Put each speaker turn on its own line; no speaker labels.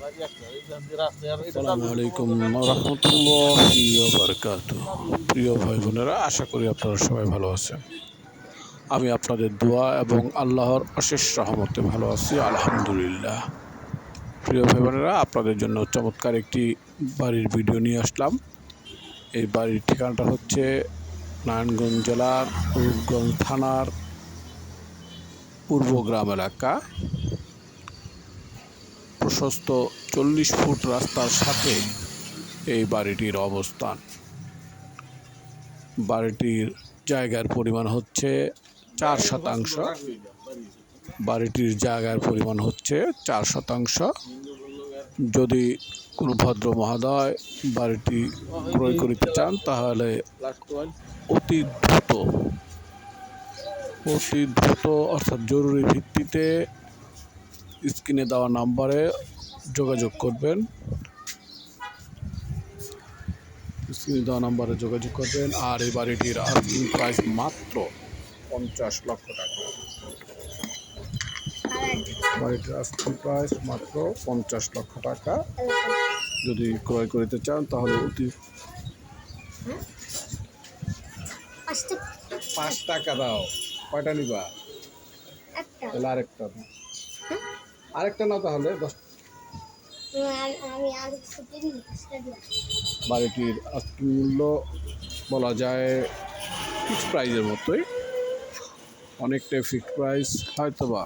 আসসালামু আলাইকুম রাহমাতুল্লাহি ওয়া বারাকাতুহু। প্রিয় ভাই বোনেরা, আশা করি আপনারা সবাই ভালো আছেন। আমি আপনাদের দোয়া এবং আল্লাহর অশেষ রহমতে ভালো আছি, আলহামদুলিল্লাহ। প্রিয় ভাই বোনেরা, আপনাদের জন্য চমৎকার একটি বাড়ির ভিডিও নিয়ে আসলাম। এই বাড়ির ঠিকানাটা হচ্ছে নারায়ণগঞ্জ জেলার রূপগঞ্জ থানার পূর্বগ্রাম এলাকা। প্রশস্ত 40 ফুট রাস্তার সাথে এই বাড়িটির অবস্থান। বাড়িটির জায়গার পরিমাণ হচ্ছে 4 শতাংশ। বাড়িটির জায়গার পরিমাণ হচ্ছে 4 শতাংশ। যদি কোনো ভদ্র মহোদয় বাড়িটি ক্রয় করিতে চান তাহলে অতি দ্রুত অর্থাৎ জরুরি ভিত্তিতে স্ক্রিনে দেওয়া নাম্বারে যোগাযোগ করবেন। আর এই বাড়িটির আস্কিং প্রাইস মাত্র 50 লক্ষ টাকা। বাড়িটির আস্কিং প্রাইস মাত্র 50 লক্ষ টাকা। যদি ক্রয় করিতে চান তাহলে অতি 5 টাকা দাও। কয়টা নিবা? তাহলে আরেকটা নাও তাহলে 10। বাড়িটির আস্কিং মূল্য বলা যায় ফিক্সড প্রাইজের মতোই, অনেকটাই ফিক্সড প্রাইস, হয়তো বা